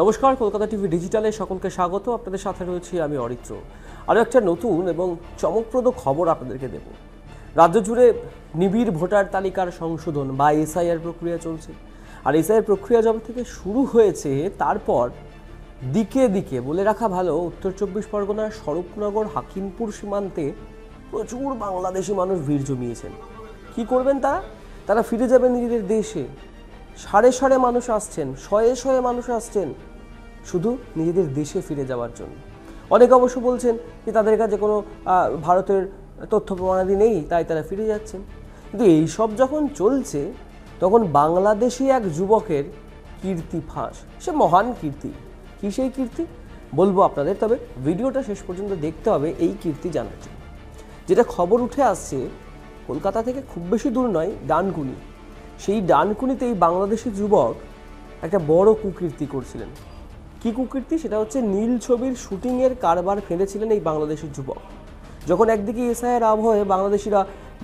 নমস্কার, কলকাতা টিভি ডিজিটালে সকলকে স্বাগত। আপনাদের সাথে রয়েছি আমি অরিত্র। আরও একটা নতুন এবং চমকপ্রদ খবর আপনাদেরকে দেব। রাজ্য জুড়ে নিবিড় ভোটার তালিকার সংশোধন বা এসআইআর প্রক্রিয়া চলছে। আর এসআইআর প্রক্রিয়া যবে থেকে শুরু হয়েছে তারপর দিকে দিকে বলে রাখা ভালো, উত্তর চব্বিশ পরগনার স্বরূপনগর হাকিমপুর সীমান্তে প্রচুর বাংলাদেশি মানুষ ভিড় জমিয়েছেন। কি করবেন তারা? তারা ফিরে যাবেন নিজেদের দেশে। সাড়ে সাড়ে মানুষ আসছেন, শয়ে শয়ে মানুষ আসছেন শুধু নিজেদের দেশে ফিরে যাওয়ার জন্য। অনেকে অবশ্য বলছেন যে তাদের কাছে কোনো ভারতের তথ্য প্রমাণাদি নেই, তাই তারা ফিরে যাচ্ছেন। কিন্তু এইসব যখন চলছে তখন বাংলাদেশি এক যুবকের কীর্তি ফাঁস। সে মহান কীর্তি। কী সেই কীর্তি বলবো আপনাদের, তবে ভিডিওটা শেষ পর্যন্ত দেখতে হবে এই কীর্তি জানার জন্য। যেটা খবর উঠে আসছে কলকাতা থেকে খুব বেশি দূর নয়, ডানকুনি। সেই ডানকুনিতে এই বাংলাদেশি যুবক একটা বড় কুকীর্তি করছিলেন। কি কুকীর্তি? সেটা হচ্ছে নীল ছবির শুটিংয়ের কারবার ফেলেছিলেন এই বাংলাদেশি যুবক। যখন একদিকে এসআইআর আবহে বাংলাদেশিরা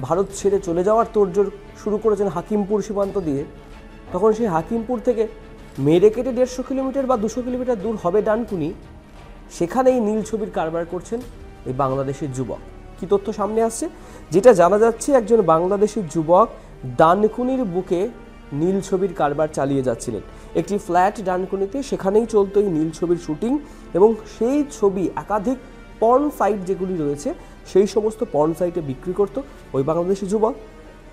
ভারত ছেড়ে চলে যাওয়ার তোড়জোড় শুরু করেছেন হাকিমপুর সীমান্ত দিয়ে, তখন সেই হাকিমপুর থেকে মেরে কেটে 150 কিলোমিটার বা 200 কিলোমিটার দূর হবে ডানকুনি, সেখানেই নীল ছবির কারবার করছেন এই বাংলাদেশের যুবক। কি তথ্য সামনে আসছে? যেটা জানা যাচ্ছে, একজন বাংলাদেশি যুবক ডানকুনির বুকে নীল ছবির কারবার চালিয়ে যাচ্ছিলেন। একটি ফ্ল্যাট ডানকুনিতে, সেখানেই চলতো এই নীল ছবির শুটিং এবং সেই ছবি একাধিক পর্ন সাইট যেগুলি রয়েছে সেই সমস্ত পর্ন সাইটে বিক্রি করত ওই বাংলাদেশি যুবক।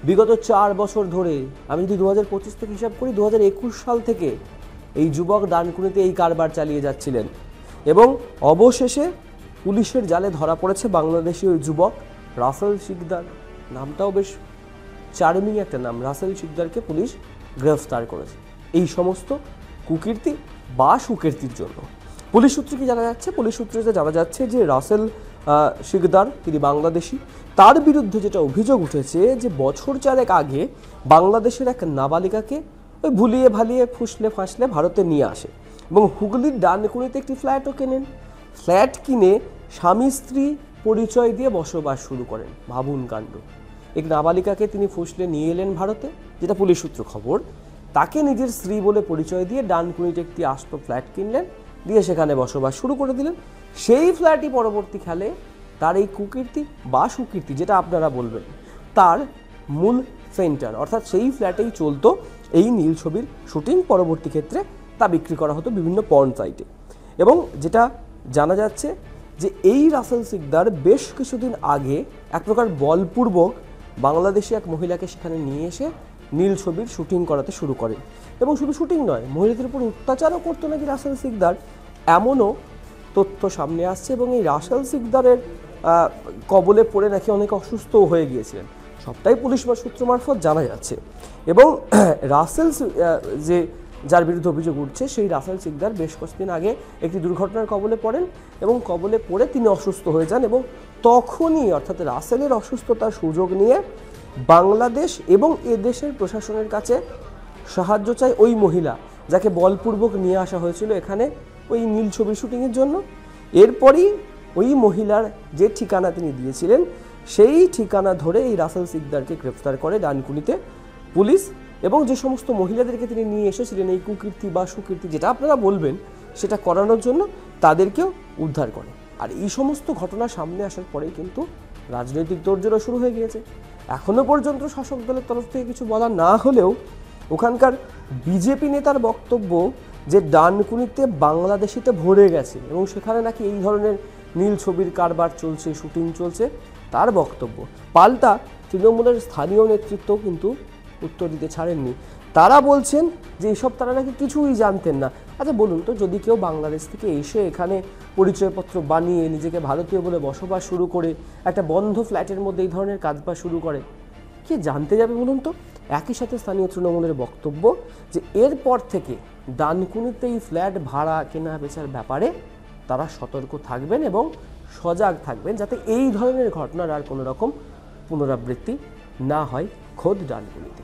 বিগত 4 বছর ধরে, আমি যদি 2025 থেকে হিসাব করি, 2021 সাল থেকে এই যুবক ডানকুনিতে এই কারবার চালিয়ে যাচ্ছিলেন এবং অবশেষে পুলিশের জালে ধরা পড়েছে বাংলাদেশি ওই যুবক রাসেল শিকদার। নামটাও বেশ চার্মিং একটা নাম। রাসেল শিকদারকে পুলিশ গ্রেফতার করেছে এই সমস্ত কুকীর্তি বা সুকীর্তির জন্য। পুলিশ সূত্রে কি জানা যাচ্ছে? পুলিশ সূত্রে জানা যাচ্ছে যে রাসেল শিকদার, তিনি বাংলাদেশি। তার বিরুদ্ধে যেটা অভিযোগ উঠেছে যে বছর 4 আগে বাংলাদেশের এক নাবালিকাকে ওই ভুলিয়ে ভালিয়ে ফুসলে ফাঁসলে ভারতে নিয়ে আসে এবং হুগলির ডানকুনিতে একটি ফ্ল্যাটও কেনেন। ফ্ল্যাট কিনে স্বামী স্ত্রী পরিচয় দিয়ে বসবাস শুরু করেন। ভাবুন কাণ্ড। এক নাবালিকাকে তিনি ফুসলে নিয়ে এলেন ভারতে, যেটা পুলিশ সূত্র খবর। তাকে নিজের স্ত্রী বলে পরিচয় দিয়ে ডানকুনিতে একটি আস্ত ফ্ল্যাট কিনলেন, দিয়ে সেখানে বসবাস শুরু করে দিলেন। সেই ফ্ল্যাটই পরবর্তীকালে তার এই কুকীর্তি বা সুকীর্তি, যেটা আপনারা বলবেন, তার মূল সেন্টার, অর্থাৎ সেই ফ্ল্যাটেই চলতো এই নীল ছবির শুটিং। পরবর্তী ক্ষেত্রে তা বিক্রি করা হতো বিভিন্ন পর্ন সাইটে। এবং যেটা জানা যাচ্ছে যে এই রাসেল শিকদার বেশ কিছুদিন আগে এক প্রকার বলপূর্বক বাংলাদেশি এক মহিলাকে সেখানে নিয়ে এসে নীল ছবির শুটিং করাতে শুরু করেন। এবং শুধু শুটিং নয়, মহিলাদের উপর অত্যাচারও করতো নাকি রাসেল শিকদার, এমনও তথ্য সামনে আসছে। এবং এই রাসেল শিকদারের কবলে পড়ে নাকি অনেকে অসুস্থও হয়ে গিয়েছিলেন। সবটাই পুলিশ বা সূত্র মারফত জানা যাচ্ছে। এবং রাসেল যার বিরুদ্ধে অভিযোগ উঠছে, সেই রাসেল শিকদার বেশ কয়েকদিন আগে একটি দুর্ঘটনার কবলে পড়েন এবং কবলে পড়ে তিনি অসুস্থ হয়ে যান। এবং তখনই, অর্থাৎ রাসেলের অসুস্থতার সুযোগ নিয়ে বাংলাদেশ এবং এদেশের প্রশাসনের কাছে সাহায্য চায় ওই মহিলা, যাকে বলপূর্বক নিয়ে আসা হয়েছিল এখানে ওই নীল ছবির শুটিংয়ের জন্য। এরপরই ওই মহিলার যে ঠিকানা তিনি দিয়েছিলেন, সেই ঠিকানা ধরে এই রাসেল শিকদারকে গ্রেফতার করে ডানকুনিতে পুলিশ। এবং যে সমস্ত মহিলাদেরকে তিনি নিয়ে এসেছিলেন এই কুকীর্তি বা সুকীর্তি, যেটা আপনারা বলবেন, সেটা করানোর জন্য তাদেরকেও উদ্ধার করে। আর এই সমস্ত ঘটনা সামনে আসার পরেই কিন্তু রাজনৈতিক তোড়জোড় শুরু হয়ে গিয়েছে। এখনও পর্যন্ত শাসক দলের তরফ থেকে কিছু বলা না হলেও ওখানকার বিজেপি নেতার বক্তব্য যে ডানকুনিতে বাংলাদেশিতে ভরে গেছে এবং সেখানে নাকি এই ধরনের নীল ছবির কারবার চলছে, শুটিং চলছে, তার বক্তব্য। পাল্টা তৃণমূলের স্থানীয় নেতৃত্ব কিন্তু উত্তর দিতে ছাড়েননি। তারা বলছেন যে এইসব তারা নাকি কিছুই জানতেন না। আচ্ছা বলুন তো, যদি কেউ বাংলাদেশ থেকে এসে এখানে পরিচয়পত্র বানিয়ে নিজেকে ভারতীয় বলে বসবাস শুরু করে একটা বন্ধ ফ্ল্যাটের মধ্যে এই ধরনের কাজবাজ শুরু করে, কে জানতে যাবে বলুন তো? একই সাথে স্থানীয় তৃণমূলের বক্তব্য যে এরপর থেকে ডানকুনিতে এই ফ্ল্যাট ভাড়া কেনা বেচার ব্যাপারে তারা সতর্ক থাকবেন এবং সজাগ থাকবেন, যাতে এই ধরনের ঘটনার আর কোনো রকম পুনরাবৃত্তি না হয় খোদ ডানকুনিতে।